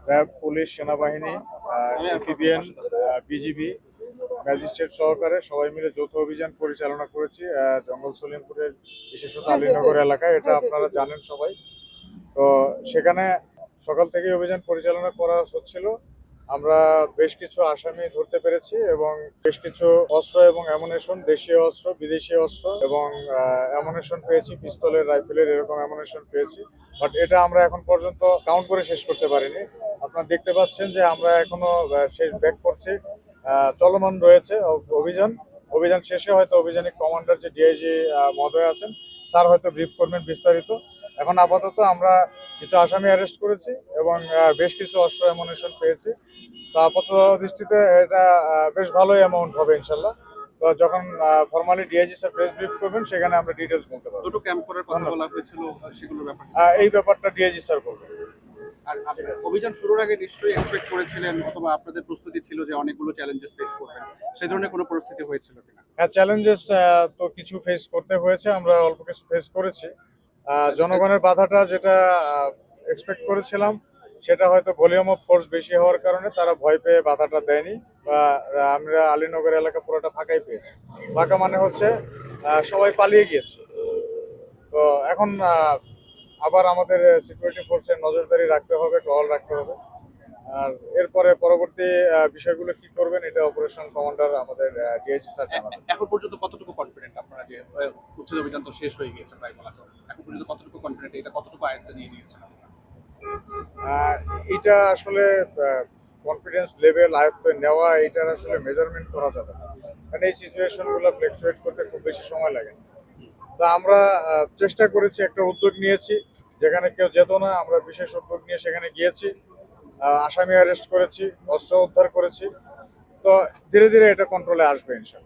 RAB, police, সেনাবাহিনী, APBN, BGB, magistrate সহকারে সবাই মিলে যৌথ অভিযান পরিচালনা করেছি জঙ্গল সলিমপুরের বিশেষত আলীনগর এলাকায়। এটা আপনারা জানেন সবাই। তো সেখানে সকাল থেকেই অভিযান পরিচালনা করা হচ্ছিল। আমরা বেশ কিছু আসামি ধরতে পেরেছি এবং বেশ কিছু অস্ত্র এবং অ্যামুনেশন, দেশীয় অস্ত্র, বিদেশি অস্ত্র এবং অ্যামুনেশন পেয়েছি, পিস্তলের, রাইফেলের এরকম অ্যামুনেশন পেয়েছি। বাট এটা আমরা এখন পর্যন্ত কাউন্ট করে শেষ করতে পারিনি। আপনারা দেখতে পাচ্ছেন যে আমরা এখনো শেষ ব্যাক করছি, চলমান রয়েছে অভিযান। অভিযান শেষে হয়তো অভিযানিক কমান্ডার যে ডিআইজি মহোদয় আছেন, স্যার হয়তো ব্রিফ করবেন বিস্তারিত। এখন আপাতত আমরা কিছু আসামি অ্যারেস্ট করেছি এবং বেশ কিছু অস্ত্র অ্যামুনেশন পেয়েছি। তো আপাতত দৃষ্টিতে এটা বেশ ভালোই অ্যামাউন্ট হবে ইনশাল্লাহ। তো যখন formally DIG sir press brief করবেন সেখানে আমরা ডিটেলস বলতে পারবো। দুটো ক্যাম্প করার কথা বলা হয়েছিল, সেগুলোর ব্যাপারে এই ব্যাপারটা ডিআইজি স্যার বলবেন। আর অভিযান শুরুর আগে নিশ্চয়ই এক্সপেক্ট করেছিলেন অথবা আপনাদের প্রস্তুতি ছিল যে অনেকগুলো চ্যালেঞ্জেস ফেস করবেন, সেই ধরনের কোনো পরিস্থিতি হয়েছিল কিনা? হ্যাঁ, চ্যালেঞ্জেস তো কিছু ফেস করতে হয়েছে, আমরা অল্প কিছু ফেস করেছি। জনগণের বাধাটা যেটা এক্সপেক্ট করেছিলাম সেটা হয়তো ভলিউম অফ ফোর্স বেশি হওয়ার কারণে তারা ভয় পেয়ে বাধাটা দেয়নি, বা আমরা আলীনগর এলাকা পুরোটা ফাঁকাই পেয়েছি। ফাঁকা মানে হচ্ছে সবাই পালিয়ে গিয়েছে। তো এখন আবার আমাদের সিকিউরিটি ফোর্সের নজরদারি রাখতে হবে, টহল রাখতে হবে। আর এরপরে পরবর্তী বিষয়গুলো কি করবেন এটা অপারেশনাল কমান্ডার আমাদের ডিআইজি স্যার জানাবেন। এখন পর্যন্ত কতটুকু কনফিডেন্ট আপনারা যে উচ্ছেদ অভিযান তো শেষ হয়ে গিয়েছে প্রায় বলা চলে, এখন পর্যন্ত কতটুকু কনফিডেন্ট, এটা কতটুকু আয়ত্তে নিয়ে নিয়েছেন আপনারা? এটা আসলে কনফিডেন্স লেভেল আয়ত্তে নেওয়া, এটার আসলে মেজারমেন্ট করা যাবে না, কারণ এই সিচুয়েশনগুলো ফ্লাকচুয়েট করতে খুব বেশি সময় লাগে না। তো আমরা চেষ্টা করেছি, একটা উদ্যোগ নিয়েছি, যেখানে কেউ যেত না আমরা বিশেষ উদ্যোগ নিয়ে সেখানে গিয়েছি, আসামি অ্যারেস্ট করেছি, অস্ত্র উদ্ধার করেছি। তো ধীরে ধীরে এটা কন্ট্রোলে আসবে ইনশাল্লাহ।